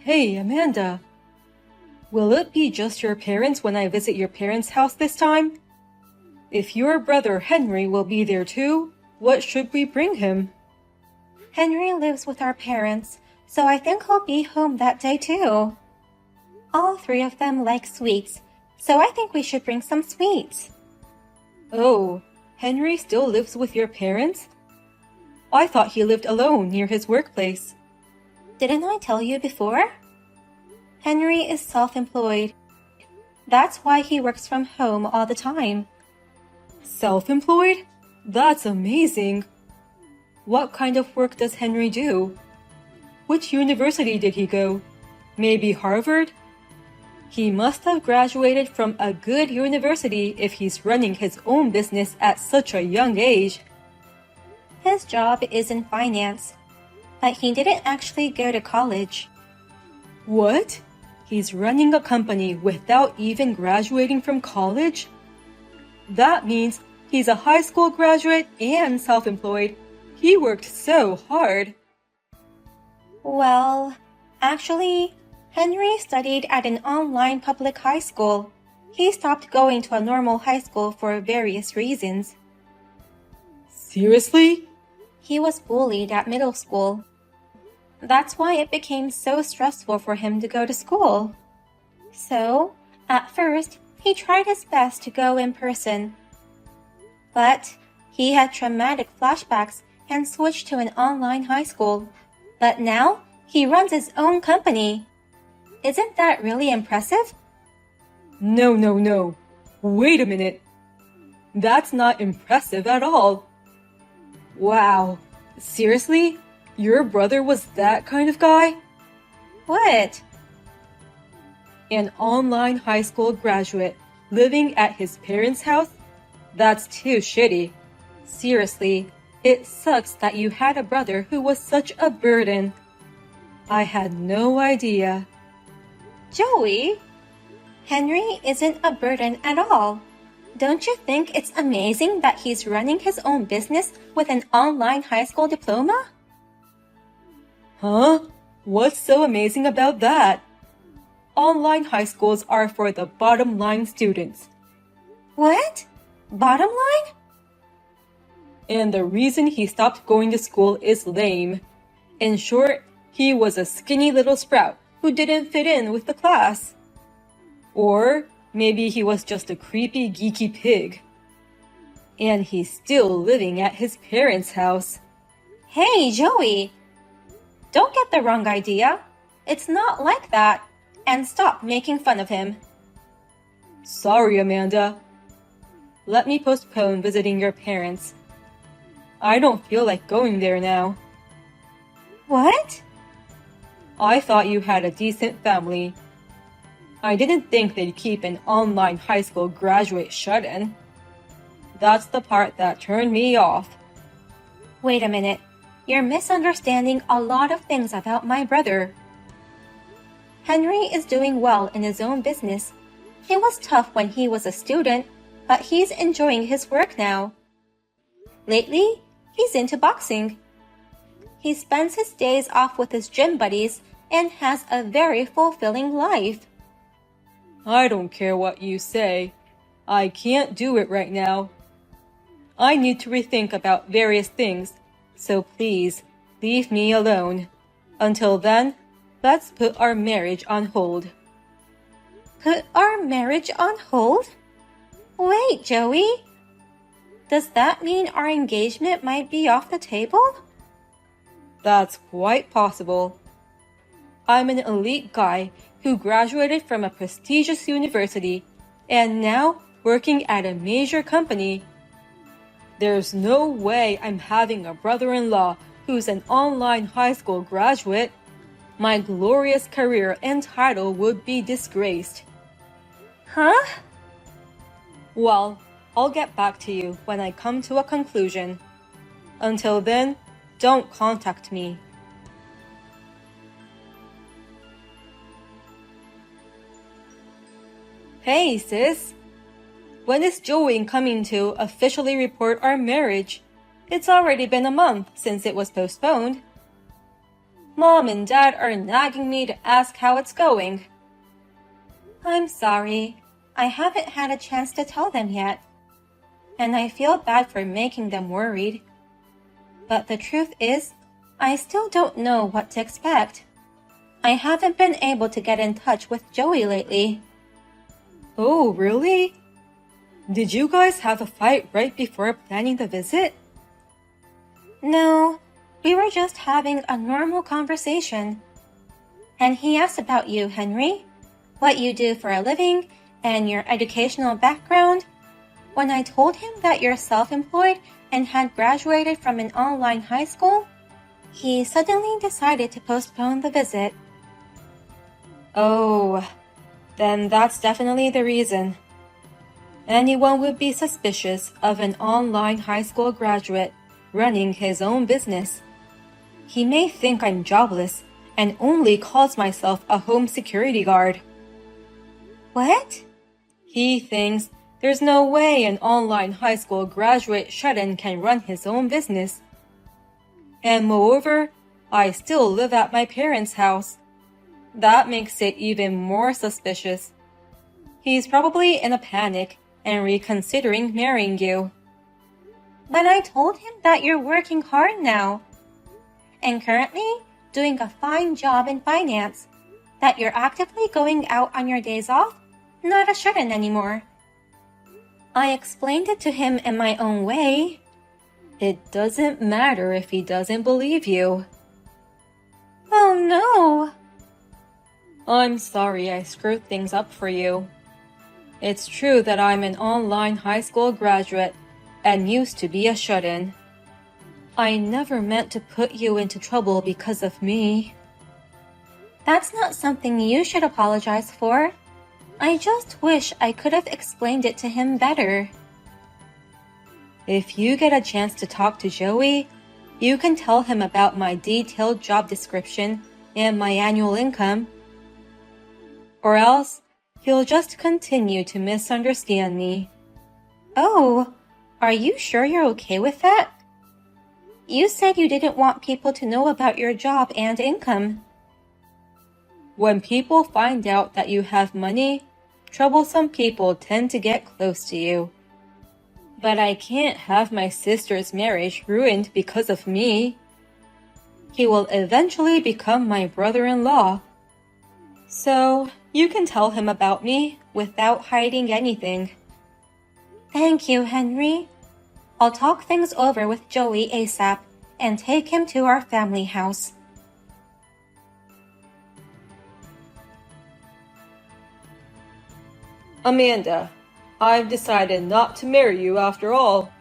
Hey, Amanda. Will it be just your parents when I visit your parents' house this time? If your brother Henry will be there too, what should we bring him? Henry lives with our parents, so I think he'll be home that day too. All three of them like sweets, so I think we should bring some sweets. Oh, Henry still lives with your parents? I thought he lived alone near his workplace. Didn't I tell you before? Henry is self-employed. That's why he works from home all the time. Self-employed? That's amazing. What kind of work does Henry do? Which university did he go? Maybe Harvard? He must have graduated from a good university if he's running his own business at such a young age. His job is in finance, but he didn't actually go to college. What? He's running a company without even graduating from college? That means he's a high school graduate and self-employed. He worked so hard. Well, actually, Henry studied at an online public high school. He stopped going to a normal high school for various reasons. Seriously? He was bullied at middle school. That's why it became so stressful for him to go to school. So, at first, he tried his best to go in person. But he had traumatic flashbacks and switched to an online high school. But now, he runs his own company. Isn't that really impressive? No. Wait a minute. That's not impressive at all. Wow. Seriously? Your brother was that kind of guy? What? An online high school graduate living at his parents' house? That's too shitty. Seriously, it sucks that you had a brother who was such a burden. I had no idea. Joey, Henry isn't a burden at all. Don't you think it's amazing that he's running his own business with an online high school diploma? Huh? What's so amazing about that? Online high schools are for the bottom line students. What? Bottom line? And the reason he stopped going to school is lame. In short, he was a skinny little sprout who didn't fit in with the class. Or maybe he was just a creepy, geeky pig. And he's still living at his parents' house. Hey, Joey! Don't get the wrong idea. It's not like that. And stop making fun of him. Sorry, Amanda. Let me postpone visiting your parents. I don't feel like going there now. What? I thought you had a decent family. I didn't think they'd keep an online high school graduate shut-in. That's the part that turned me off. Wait a minute. You're misunderstanding a lot of things about my brother. Henry is doing well in his own business. It was tough when he was a student, but he's enjoying his work now. Lately, he's into boxing. He spends his days off with his gym buddies and has a very fulfilling life. I don't care what you say. I can't do it right now. I need to rethink about various things, so please leave me alone. Until then, let's put our marriage on hold. Put our marriage on hold? Wait, Joey. Does that mean our engagement might be off the table? That's quite possible. I'm an elite guy who graduated from a prestigious university and now working at a major company. There's no way I'm having a brother-in-law who's an online high school graduate. My glorious career and title would be disgraced. Huh? Well, I'll get back to you when I come to a conclusion. Until then, don't contact me. Hey, sis. When is Joey coming to officially report our marriage? It's already been a month since it was postponed. Mom and Dad are nagging me to ask how it's going. I'm sorry. I haven't had a chance to tell them yet. And I feel bad for making them worried. But the truth is, I still don't know what to expect. I haven't been able to get in touch with Joey lately. Oh, really? Did you guys have a fight right before planning the visit? No, we were just having a normal conversation. And he asked about you, Henry, what you do for a living, and your educational background. When I told him that you're self-employed and had graduated from an online high school, he suddenly decided to postpone the visit. Oh, then that's definitely the reason. Anyone would be suspicious of an online high school graduate running his own business. He may think I'm jobless and only calls myself a home security guard. What? He thinks there's no way an online high school graduate shut-in can run his own business. And moreover, I still live at my parents' house. That makes it even more suspicious. He's probably in a panic and reconsidering marrying you. But I told him that you're working hard now, and currently doing a fine job in finance, that you're actively going out on your days off, not a shut-in anymore. I explained it to him in my own way. It doesn't matter if he doesn't believe you. Oh no! I'm sorry I screwed things up for you. It's true that I'm an online high school graduate and used to be a shut-in. I never meant to put you into trouble because of me. That's not something you should apologize for. I just wish I could have explained it to him better. If you get a chance to talk to Joey, you can tell him about my detailed job description and my annual income. Or else, he'll just continue to misunderstand me. Oh, are you sure you're okay with that? You said you didn't want people to know about your job and income. When people find out that you have money, troublesome people tend to get close to you. But I can't have my sister's marriage ruined because of me. He will eventually become my brother-in-law. So, you can tell him about me without hiding anything. Thank you, Henry. I'll talk things over with Joey ASAP and take him to our family house. Amanda, I've decided not to marry you after all.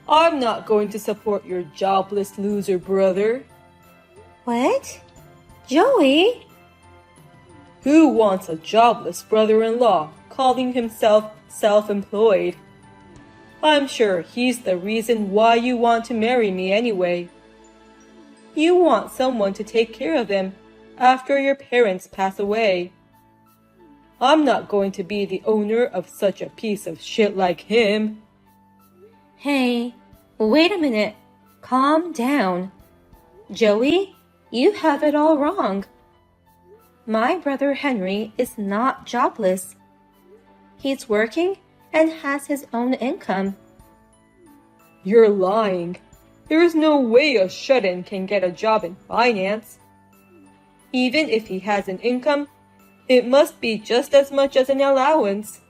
I'm not going to support your jobless loser brother. What? Joey? Who wants a jobless brother-in-law calling himself self-employed? I'm sure he's the reason why you want to marry me anyway. You want someone to take care of him after your parents pass away. I'm not going to be the owner of such a piece of shit like him. Hey, wait a minute. Calm down. Joey, you have it all wrong. My brother Henry is not jobless. He's working and has his own income. You're lying. There is no way a shut-in can get a job in finance. Even if he has an income, it must be just as much as an allowance.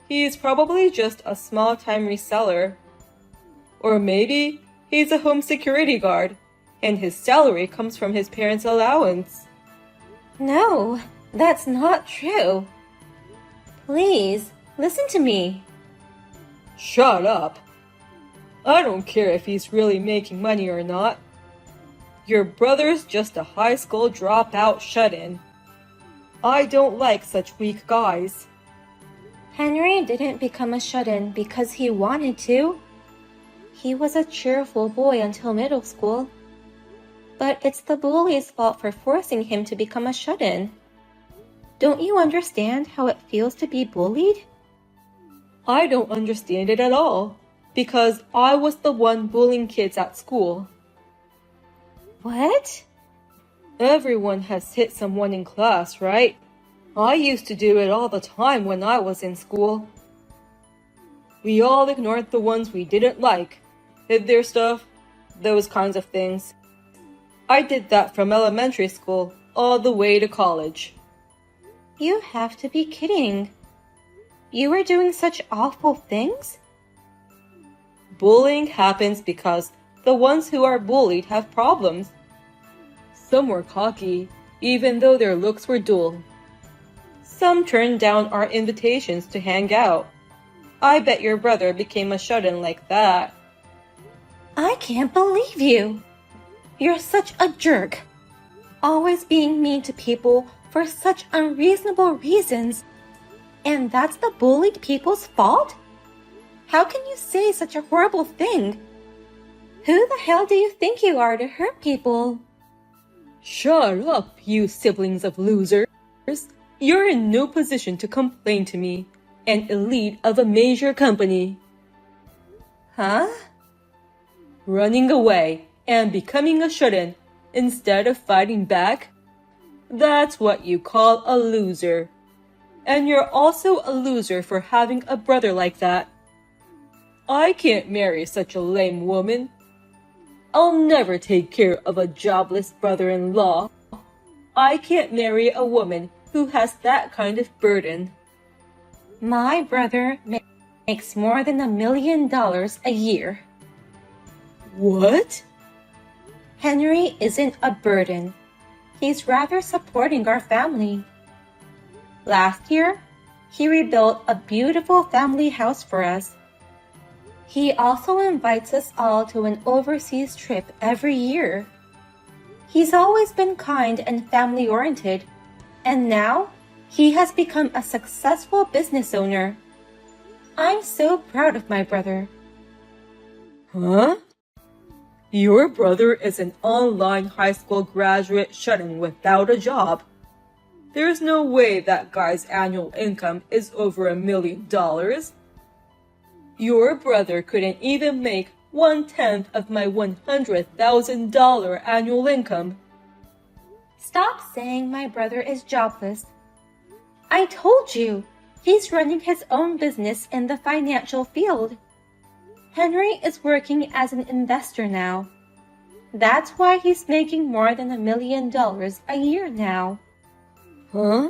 He's probably just a small-time reseller. Or maybe he's a home security guard, and his salary comes from his parents' allowance. No, that's not true. Please, listen to me. Shut up. I don't care if he's really making money or not. Your brother's just a high school dropout shut-in. I don't like such weak guys. Henry didn't become a shut-in because he wanted to. He was a cheerful boy until middle school. But it's the bully's fault for forcing him to become a shut-in. Don't you understand how it feels to be bullied? I don't understand it at all, because I was the one bullying kids at school. What? Everyone has hit someone in class, right? I used to do it all the time when I was in school. We all ignored the ones we didn't like, hid their stuff, those kinds of things. I did that from elementary school all the way to college. You have to be kidding. You were doing such awful things? Bullying happens because the ones who are bullied have problems. Some were cocky, even though their looks were dull. Some turned down our invitations to hang out. I bet your brother became a shut-in like that. I can't believe you. You're such a jerk. Always being mean to people for such unreasonable reasons. And that's the bullied people's fault? How can you say such a horrible thing? Who the hell do you think you are to hurt people? Shut up, you siblings of losers. You're in no position to complain to me, an elite of a major company. Huh? Running away and becoming a shut-in instead of fighting back? That's what you call a loser. And you're also a loser for having a brother like that. I can't marry such a lame woman. I'll never take care of a jobless brother-in-law. I can't marry a woman who has that kind of burden. My brother makes more than $1 million a year. What? Henry isn't a burden. He's rather supporting our family. Last year, he rebuilt a beautiful family house for us. He also invites us all to an overseas trip every year. He's always been kind and family-oriented, and now he has become a successful business owner. I'm so proud of my brother. Huh? Your brother is an online high school graduate shut-in without a job. There's no way that guy's annual income is over $1 million. Your brother couldn't even make 1/10 of my $100,000 annual income. Stop saying my brother is jobless. I told you, he's running his own business in the financial field. Henry is working as an investor now. That's why he's making more than $1 million a year now. Huh?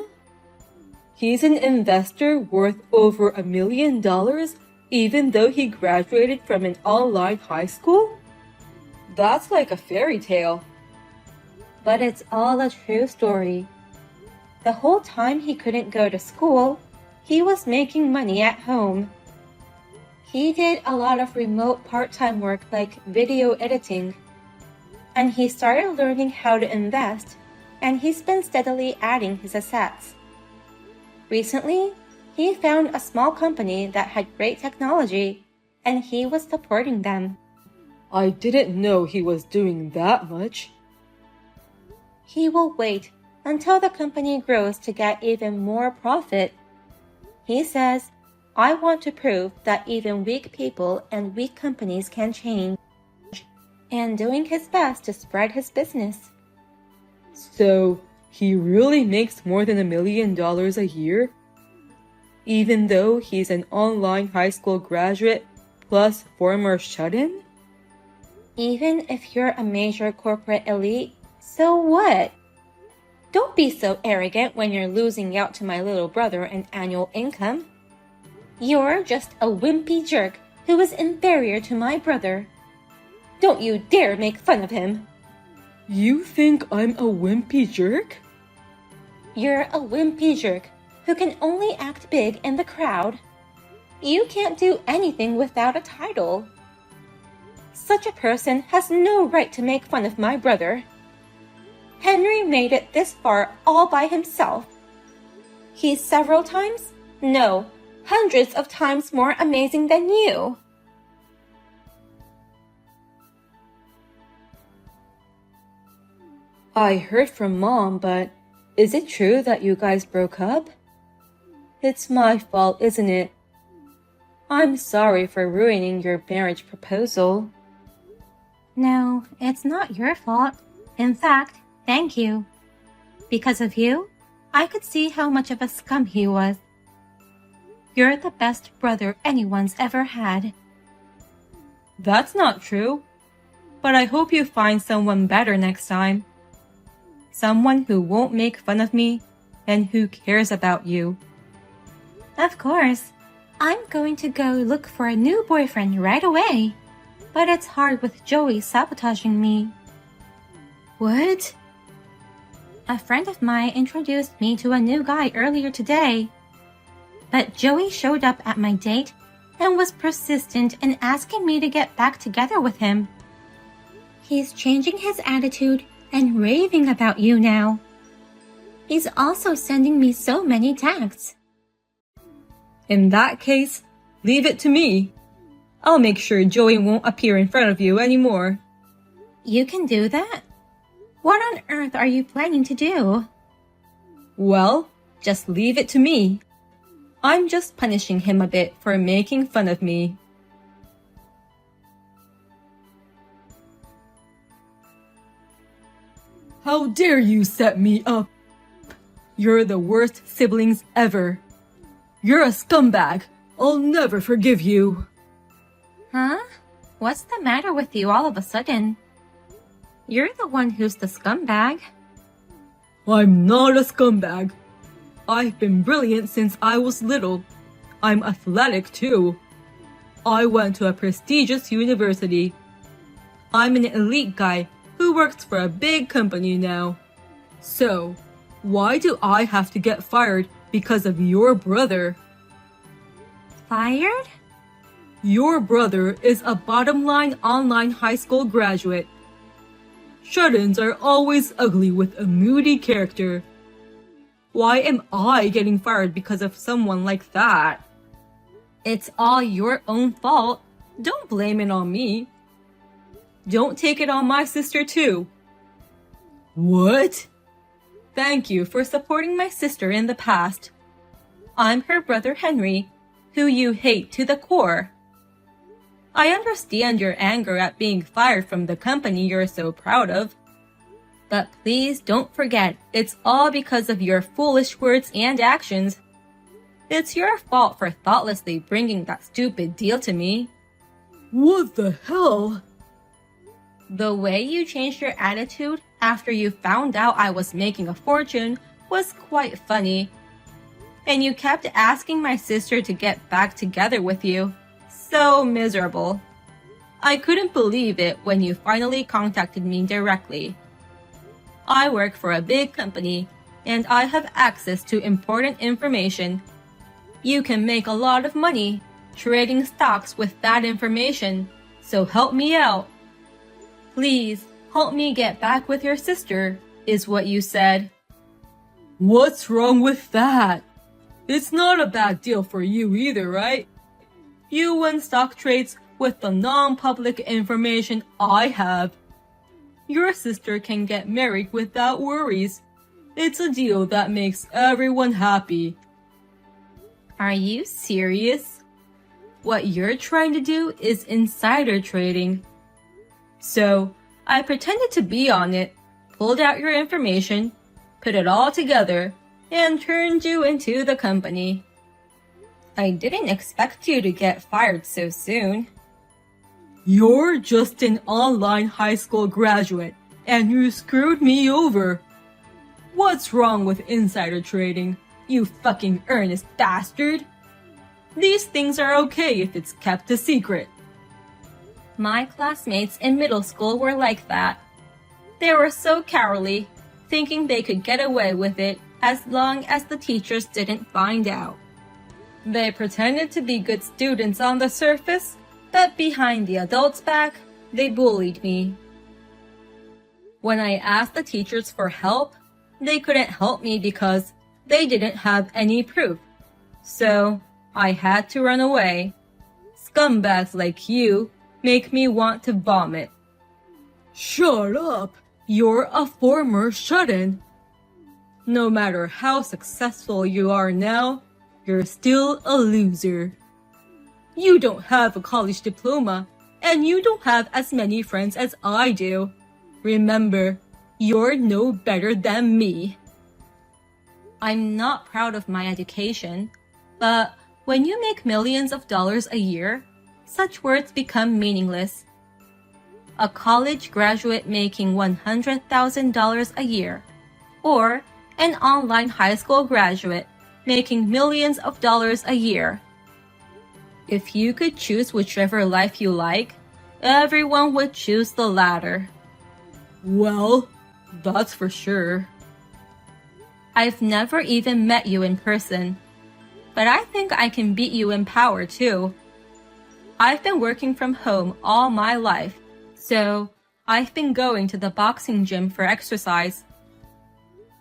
He's an investor worth over $1 million even though he graduated from an online high school? That's like a fairy tale. But it's all a true story. The whole time he couldn't go to school, he was making money at home. He did a lot of remote part-time work like video editing. And he started learning how to invest, and he's been steadily adding his assets. Recently, he found a small company that had great technology, and he was supporting them. I didn't know he was doing that much. He will wait until the company grows to get even more profit. He says, I want to prove that even weak people and weak companies can change, and doing his best to spread his business. So, he really makes more than $1 million a year? Even though he's an online high school graduate plus former shut-in? Even if you're a major corporate elite, so what? Don't be so arrogant when you're losing out to my little brother in annual income. You're just a wimpy jerk who is inferior to my brother. Don't you dare make fun of him. You think I'm a wimpy jerk? You're a wimpy jerk who can only act big in the crowd. You can't do anything without a title. Such a person has no right to make fun of my brother. Henry made it this far all by himself. He's several times, no, hundreds of times more amazing than you. I heard from Mom, but is it true that you guys broke up? It's my fault, isn't it? I'm sorry for ruining your marriage proposal. No, it's not your fault. In fact, thank you. Because of you, I could see how much of a scum he was. You're the best brother anyone's ever had. That's not true. But I hope you find someone better next time. Someone who won't make fun of me and who cares about you. Of course. I'm going to go look for a new boyfriend right away. But it's hard with Joey sabotaging me. What? A friend of mine introduced me to a new guy earlier today. But Joey showed up at my date and was persistent in asking me to get back together with him. He's changing his attitude and raving about you now. He's also sending me so many texts. In that case, leave it to me. I'll make sure Joey won't appear in front of you anymore. You can do that? What on earth are you planning to do? Well, just leave it to me. I'm just punishing him a bit for making fun of me. How dare you set me up? You're the worst siblings ever. You're a scumbag. I'll never forgive you. Huh? What's the matter with you all of a sudden? You're the one who's the scumbag. I'm not a scumbag. I've been brilliant since I was little. I'm athletic too. I went to a prestigious university. I'm an elite guy who works for a big company now. So, why do I have to get fired because of your brother? Fired? Your brother is a bottom-line online high school graduate. Shut-ins are always ugly with a moody character. Why am I getting fired because of someone like that? It's all your own fault. Don't blame it on me. Don't take it on my sister too. What? Thank you for supporting my sister in the past. I'm her brother Henry, who you hate to the core. I understand your anger at being fired from the company you're so proud of. But please don't forget, it's all because of your foolish words and actions. It's your fault for thoughtlessly bringing that stupid deal to me. What the hell? The way you changed your attitude after you found out I was making a fortune was quite funny. And you kept asking my sister to get back together with you. So miserable. I couldn't believe it when you finally contacted me directly. I work for a big company, and I have access to important information. You can make a lot of money trading stocks with that information, so help me out. Please, help me get back with your sister, is what you said. What's wrong with that? It's not a bad deal for you either, right? You win stock trades with the non-public information I have. Your sister can get married without worries. It's a deal that makes everyone happy. Are you serious? What you're trying to do is insider trading. So, I pretended to be on it, pulled out your information, put it all together, and turned you into the company. I didn't expect you to get fired so soon. You're just an online high school graduate, and you screwed me over. What's wrong with insider trading, you fucking earnest bastard? These things are okay if it's kept a secret. My classmates in middle school were like that. They were so cowardly, thinking they could get away with it as long as the teachers didn't find out. They pretended to be good students on the surface, but behind the adults' back, they bullied me. When I asked the teachers for help, they couldn't help me because they didn't have any proof. So, I had to run away. Scumbags like you make me want to vomit. Shut up! You're a former shut-in. No matter how successful you are now, you're still a loser. You don't have a college diploma, and you don't have as many friends as I do. Remember, You're no better than me. I'm not proud of my education, but when you make millions of dollars a year, such words become meaningless. A college graduate making $100,000 a year, or an online high school graduate making millions of dollars a year. If you could choose whichever life you like, everyone would choose the latter. Well, that's for sure. I've never even met you in person, but I think I can beat you in power too. I've been working from home all my life, so I've been going to the boxing gym for exercise.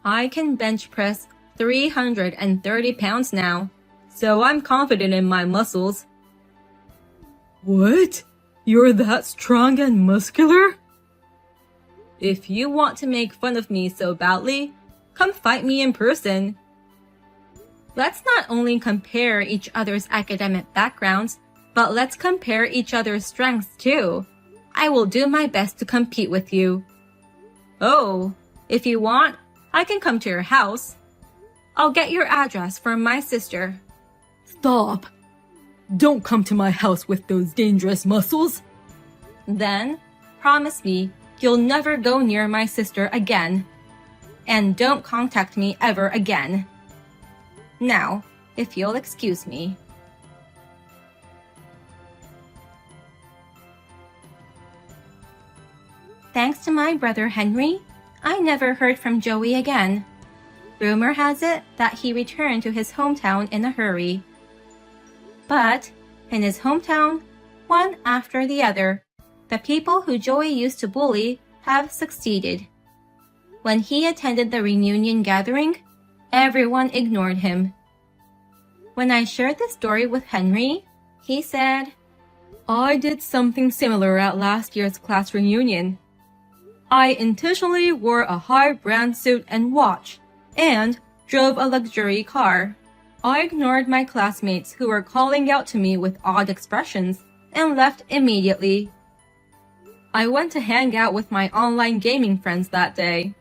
I can bench press 330 pounds now, so I'm confident in my muscles. What? You're that strong and muscular? If you want to make fun of me so badly, come fight me in person. Let's not only compare each other's academic backgrounds, but let's compare each other's strengths too. I will do my best to compete with you. Oh, if you want, I can come to your house. I'll get your address from my sister. Stop! Don't come to my house with those dangerous muscles. Then, promise me you'll never go near my sister again. And don't contact me ever again. Now, if you'll excuse me. Thanks to my brother Henry, I never heard from Joey again. Rumor has it that he returned to his hometown in a hurry. But, in his hometown, one after the other, the people who Joey used to bully have succeeded. When he attended the reunion gathering, everyone ignored him. When I shared this story with Henry, he said, I did something similar at last year's class reunion. I intentionally wore a high brand suit and watch, and drove a luxury car. I ignored my classmates who were calling out to me with odd expressions and left immediately. I went to hang out with my online gaming friends that day.